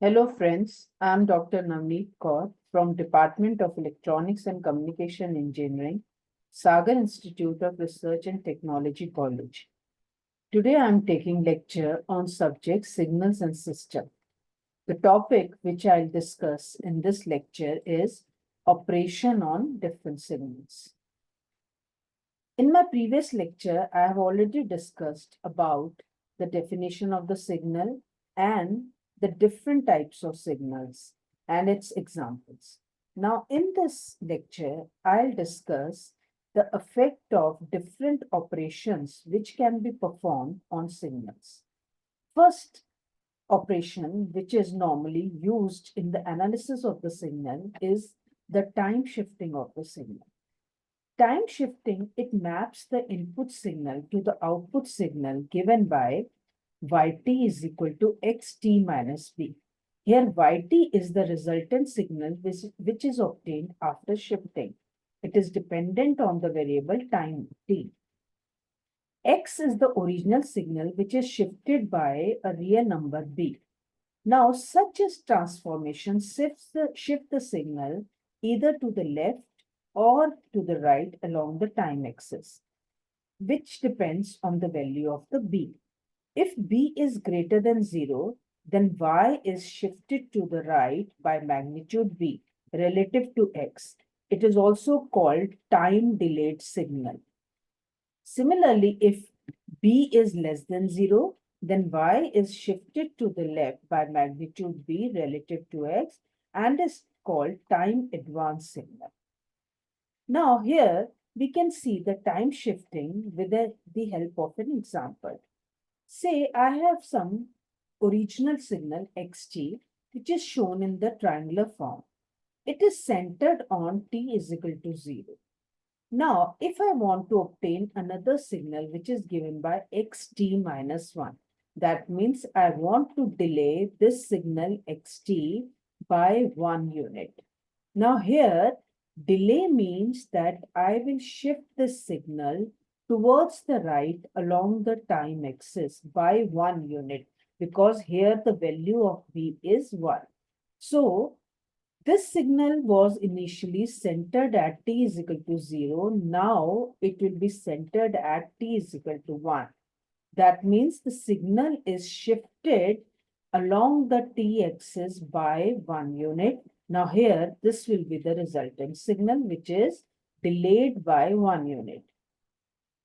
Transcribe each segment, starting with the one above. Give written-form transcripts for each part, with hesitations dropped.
Hello friends, I am Dr. NAVNEET KAUR from Department of Electronics and Communication Engineering, Sagar Institute of Research and Technology College. Today I am taking lecture on subject signals and system. The topic which I'll discuss in this lecture is operation on different signals. In my previous lecture, I have already discussed about the definition of the signal and the different types of signals and its examples. Now, in this lecture, I'll discuss the effect of different operations which can be performed on signals. First operation, which is normally used in the analysis of the signal, is the time shifting of the signal. Time shifting, it maps the input signal to the output signal given by yt is equal to xt minus b. Here yt is the resultant signal which is obtained after shifting. It is dependent on the variable time t. X is the original signal which is shifted by a real number b. Now, such a transformation shift the signal either to the left or to the right along the time axis, which depends on the value of the b. If b is greater than 0, then y is shifted to the right by magnitude b relative to x. It is also called time delayed signal. Similarly, if b is less than 0, then y is shifted to the left by magnitude b relative to x and is called time advanced signal. Now here we can see the time shifting with the help of an example. Say I have some original signal xt which is shown in the triangular form. It is centered on t is equal to 0. Now, if I want to obtain another signal which is given by xt minus 1, that means I want to delay this signal xt by 1 unit. Now here, delay means that I will shift the signal towards the right along the time axis by 1 unit because here the value of b is 1. So, this signal was initially centered at t is equal to 0. Now it will be centered at t is equal to 1. That means the signal is shifted along the t-axis by 1 unit. Now here, this will be the resultant signal, which is delayed by 1 unit.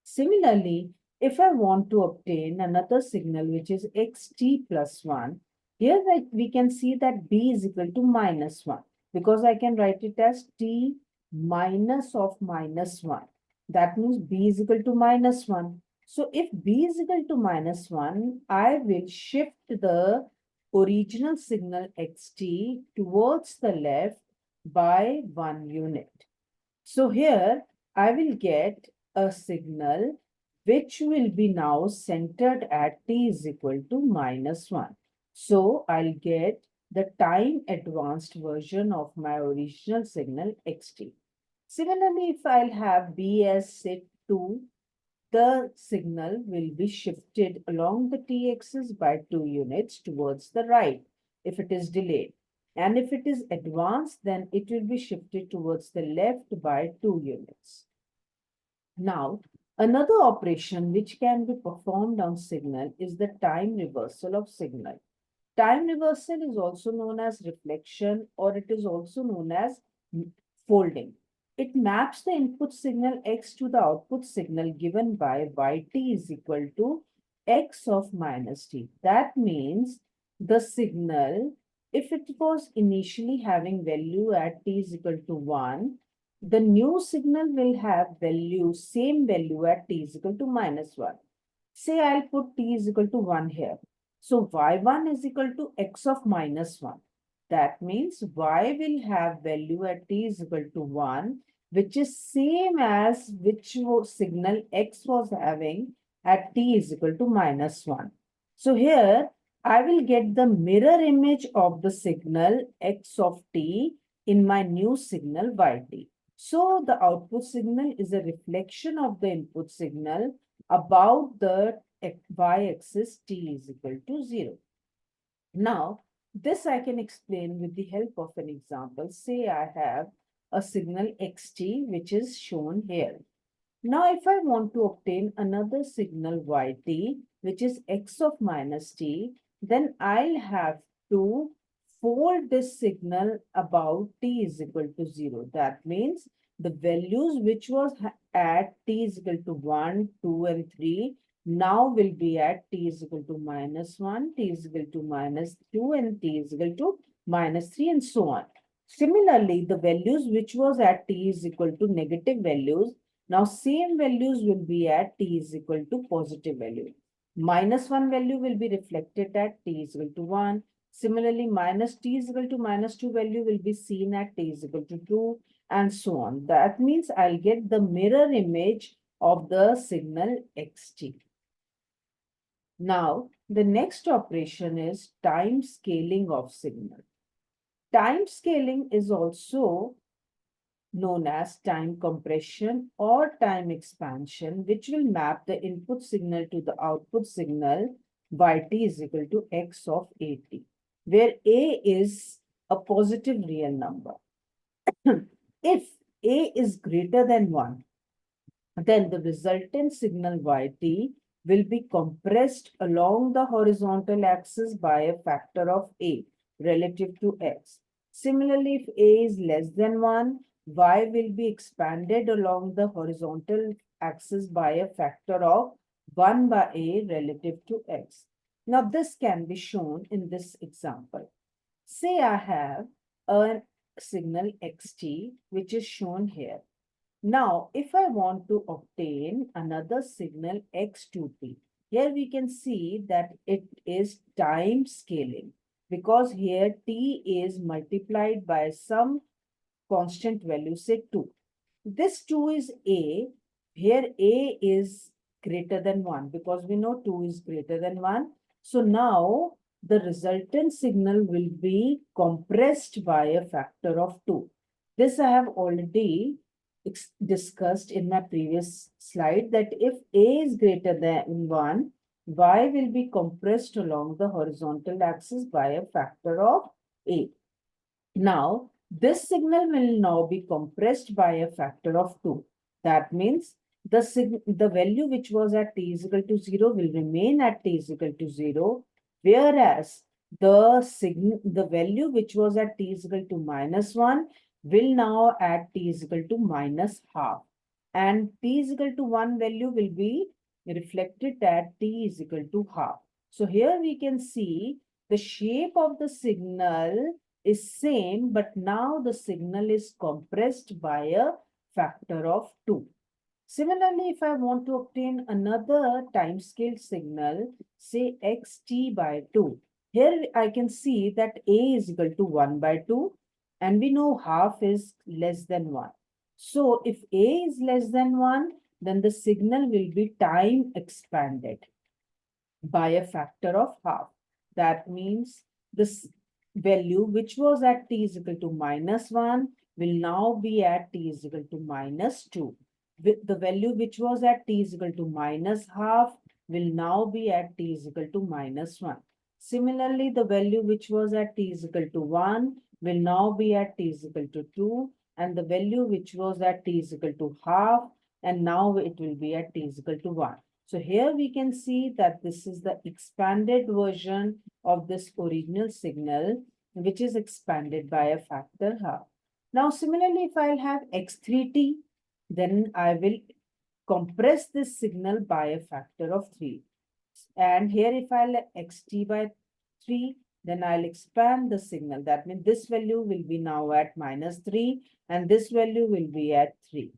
Similarly, if I want to obtain another signal, which is xt plus 1, here we can see that b is equal to minus 1 because I can write it as t minus of minus 1. That means b is equal to minus 1. So if b is equal to minus 1, I will shift the original signal xt towards the left by 1 unit. So here I will get a signal which will be now centered at t is equal to minus 1. So I'll get the time advanced version of my original signal xt. Similarly, if I'll have b as say 2, the signal will be shifted along the t-axis by 2 units towards the right if it is delayed. And if it is advanced, then it will be shifted towards the left by 2 units. Now, another operation which can be performed on signal is the time reversal of signal. Time reversal is also known as reflection, or it is also known as folding. It maps the input signal x to the output signal given by yt is equal to x of minus t. That means the signal, if it was initially having value at t is equal to 1, the new signal will have value, same value at t is equal to minus 1. Say I'll put t is equal to 1 here. So y1 is equal to x of minus 1. That means y will have value at t is equal to 1, which is same as which signal x was having at t is equal to minus 1. So here I will get the mirror image of the signal x of t in my new signal yt. So the output signal is a reflection of the input signal about the y-axis t is equal to 0. Now, This I can explain with the help of an example. Say I have a signal xt which is shown here. Now if I want to obtain another signal yt which is x of minus t, then I'll have to fold this signal about t is equal to 0. That means the values which was at t is equal to 1, 2 and 3 now will be at t is equal to minus 1, t is equal to minus 2 and t is equal to minus 3 and so on. Similarly, the values which was at t is equal to negative values, now same values will be at t is equal to positive value. Minus 1 value will be reflected at t is equal to 1. Similarly, minus t is equal to minus 2 value will be seen at t is equal to 2 and so on. That means I'll get the mirror image of the signal xt. Now, the next operation is time scaling of signal. Time scaling is also known as time compression or time expansion, which will map the input signal to the output signal yt is equal to x of at, where a is a positive real number. If a is greater than 1, then the resultant signal yt will be compressed along the horizontal axis by a factor of a relative to x. Similarly, if a is less than 1, y will be expanded along the horizontal axis by a factor of 1 by a relative to x. Now, this can be shown in this example. Say I have a signal xt, which is shown here. Now, if I want to obtain another signal x2t, here we can see that it is time scaling because here t is multiplied by some constant value, say 2. This 2 is a, here a is greater than 1 because we know 2 is greater than 1. So now the resultant signal will be compressed by a factor of 2. This I have already discussed in my previous slide that if a is greater than 1, y will be compressed along the horizontal axis by a factor of a. Now, this signal will now be compressed by a factor of 2. That means the value which was at t is equal to 0 will remain at t is equal to 0, whereas the value which was at t is equal to minus 1 will now at t is equal to minus half. And t is equal to 1 value will be reflected at t is equal to half. So here we can see the shape of the signal is same, but now the signal is compressed by a factor of 2. Similarly, if I want to obtain another time scale signal, say xt by 2, here I can see that a is equal to 1 by 2, and we know half is less than 1. So if a is less than 1, then the signal will be time expanded by a factor of half. That means this value which was at t is equal to minus 1 will now be at t is equal to minus 2. With the value which was at t is equal to minus half will now be at t is equal to minus 1. Similarly, the value which was at t is equal to 1 will now be at t is equal to 2, and the value which was at t is equal to half, and now it will be at t is equal to 1. So here we can see that this is the expanded version of this original signal, which is expanded by a factor half. Now, similarly, if I'll have x3t, then I will compress this signal by a factor of 3. And here if I'll xt by 3, then I'll expand the signal. That means this value will be now at minus 3 and this value will be at 3.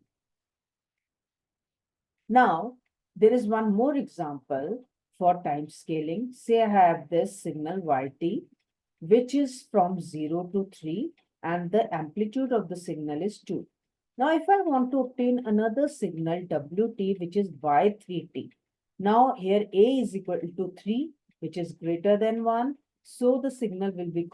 Now, there is one more example for time scaling. Say I have this signal yt, which is from 0 to 3, and the amplitude of the signal is 2. Now, if I want to obtain another signal wt, which is y3t, now here a is equal to 3, which is greater than 1. So the signal will be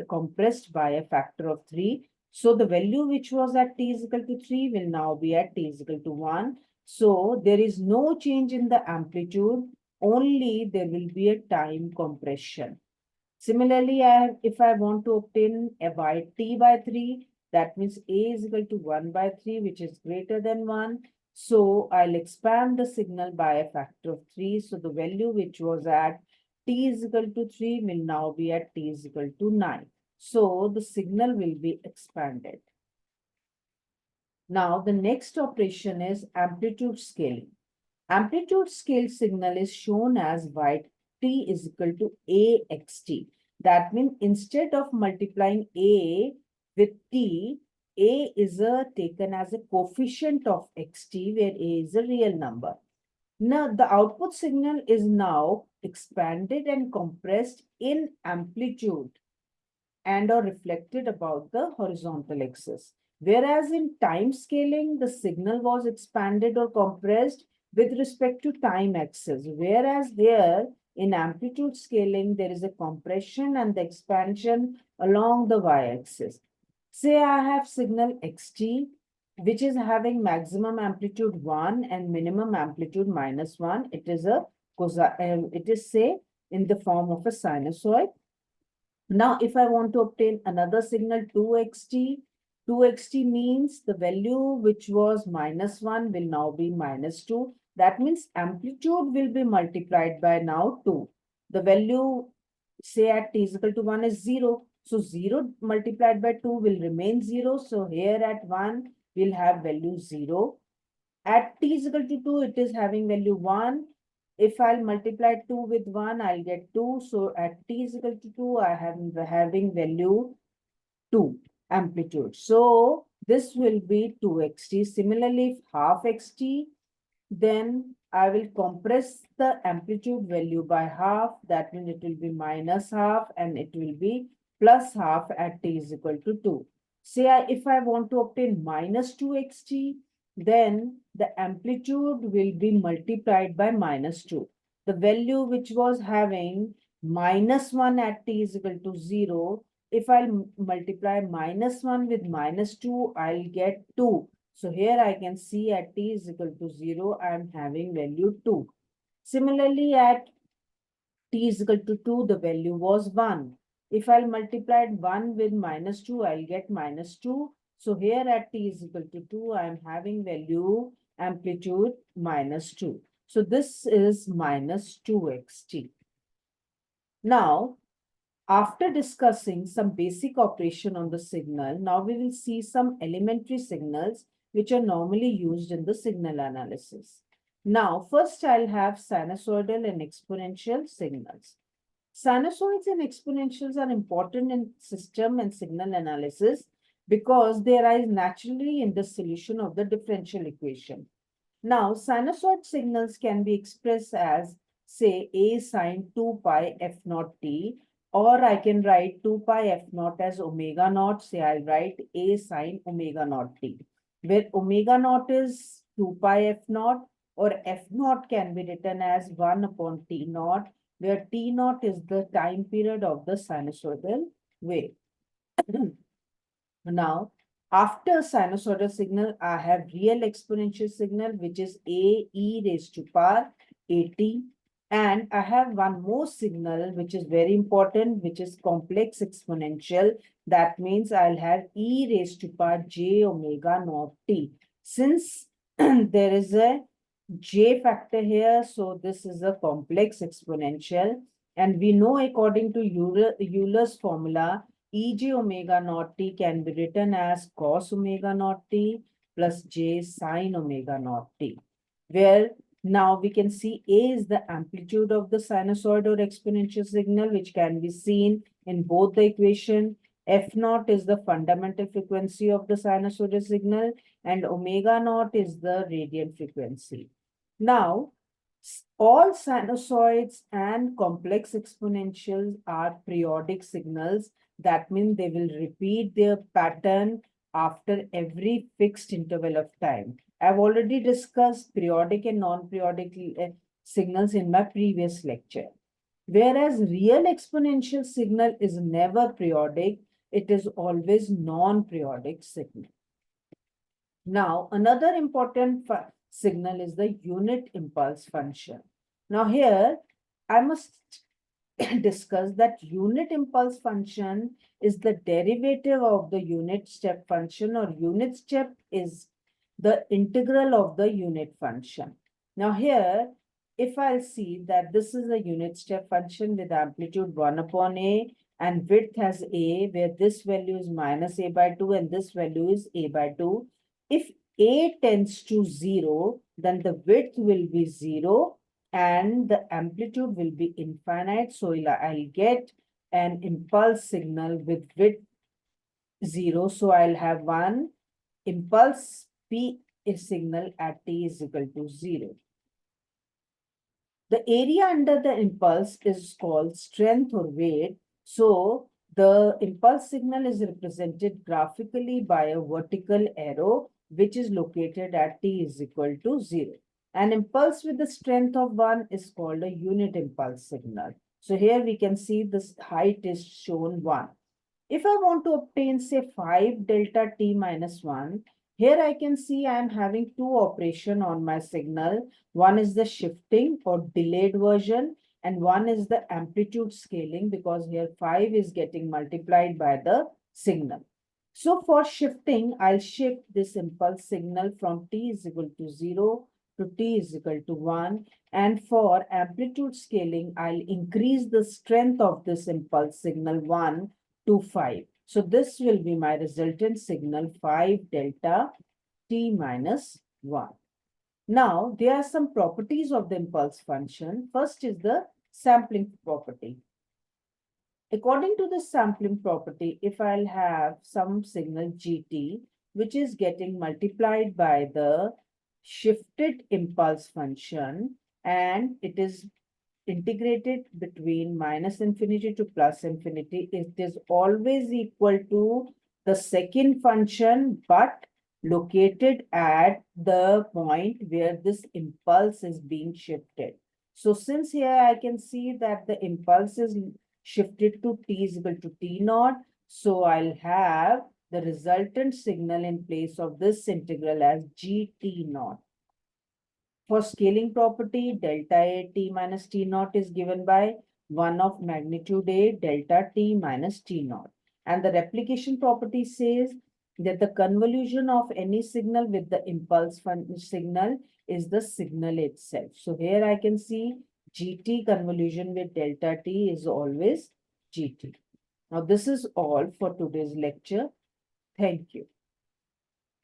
compressed by a factor of 3. So the value which was at t is equal to 3 will now be at t is equal to 1. So there is no change in the amplitude, only there will be a time compression. Similarly, if I want to obtain a by t by 3, that means a is equal to 1 by 3, which is greater than 1. So I'll expand the signal by a factor of 3. So the value which was at t is equal to 3 will now be at t is equal to 9. So the signal will be expanded. Now the next operation is amplitude scaling. Amplitude scale signal is shown as y t is equal to axt. That means instead of multiplying a with t, a is taken as a coefficient of xt, where a is a real number. Now the output signal is now expanded and compressed in amplitude and are reflected about the horizontal axis. Whereas in time scaling, the signal was expanded or compressed with respect to time axis. Whereas here in amplitude scaling, there is a compression and the expansion along the y-axis. Say I have signal xt, which is having maximum amplitude 1 and minimum amplitude -1. It is say in the form of a sinusoid. Now, if I want to obtain another signal 2xt, 2xt means the value which was -1 will now be -2. That means amplitude will be multiplied by now 2. The value, say at t is equal to 1 is 0. So 0 multiplied by 2 will remain 0. So here at 1, we'll have value 0. At t is equal to 2, it is having value 1. If I'll multiply 2 with 1, I'll get 2. So at t is equal to 2, I am having value 2 amplitude. So this will be 2xt. Similarly, if half xt, then I will compress the amplitude value by half. That means it will be -half and it will be +half at t is equal to 2. Say if I want to obtain -2xt, then the amplitude will be multiplied by -2. The value which was having -1 at t is equal to 0, if I'll multiply -1 with -2, I'll get 2. So here I can see at t is equal to 0, I am having value 2. Similarly, at t is equal to 2, the value was 1. If I'll multiply 1 with -2, I'll get -2. So here at t is equal to 2, I am having value amplitude -2. So this is -2xt. Now, after discussing some basic operation on the signal, now we will see some elementary signals which are normally used in the signal analysis. Now, first I'll have sinusoidal and exponential signals. Sinusoids and exponentials are important in system and signal analysis because they arise naturally in the solution of the differential equation. Now, sinusoid signals can be expressed as, say, a sine 2 pi f naught t, or I can write 2 pi f naught as omega naught. Say I'll write a sine omega naught t, where omega naught is 2 pi f naught, or f naught can be written as 1 upon t naught, where t naught is the time period of the sinusoidal wave. Now, after sinusoidal signal, I have real exponential signal, which is a e raised to power at. And I have one more signal, which is very important, which is complex exponential. That means I'll have e raised to power j omega naught t. Since there is a j factor here, so this is a complex exponential. And we know according to Euler's formula, ej omega naught t can be written as cos omega naught t plus j sine omega naught t, where now we can see A is the amplitude of the sinusoid or exponential signal, which can be seen in both the equation. F naught is the fundamental frequency of the sinusoidal signal, and omega naught is the radiant frequency. Now, all sinusoids and complex exponentials are periodic signals. That means they will repeat their pattern after every fixed interval of time. I've already discussed periodic and non-periodic signals in my previous lecture. Whereas real exponential signal is never periodic, it is always non-periodic signal. Now, another important signal is the unit impulse function. Now here, I must discussed that unit impulse function is the derivative of the unit step function, or unit step is the integral of the unit function. Now here, if I'll see that this is a unit step function with amplitude 1 upon a and width as a, where this value is minus a by 2 and this value is a by 2. If a tends to 0, then the width will be 0 and the amplitude will be infinite. So I'll get an impulse signal with width 0. So I'll have one impulse P is signal at t is equal to 0. The area under the impulse is called strength or weight. So the impulse signal is represented graphically by a vertical arrow, which is located at t is equal to 0. An impulse with the strength of 1 is called a unit impulse signal. So here we can see this height is shown 1. If I want to obtain, say, 5 delta t minus 1, here I can see I am having two operations on my signal. One is the shifting or delayed version, and one is the amplitude scaling, because here 5 is getting multiplied by the signal. So for shifting, I'll shift this impulse signal from t is equal to 0 to t is equal to 1. And for amplitude scaling, I'll increase the strength of this impulse signal 1 to 5. So this will be my resultant signal 5 delta t minus 1. Now, there are some properties of the impulse function. First is the sampling property. According to the sampling property, if I'll have some signal gt, which is getting multiplied by the shifted impulse function, and it is integrated between minus infinity to plus infinity, it is always equal to the second function, but located at the point where this impulse is being shifted. So since here I can see that the impulse is shifted to t is equal to t naught, so I'll have the resultant signal in place of this integral as gt naught. For scaling property, delta A t minus t naught is given by 1 of magnitude A delta t minus t naught. And the replication property says that the convolution of any signal with the impulse signal is the signal itself. So here I can see gt convolution with delta t is always gt. Now this is all for today's lecture. Thank you.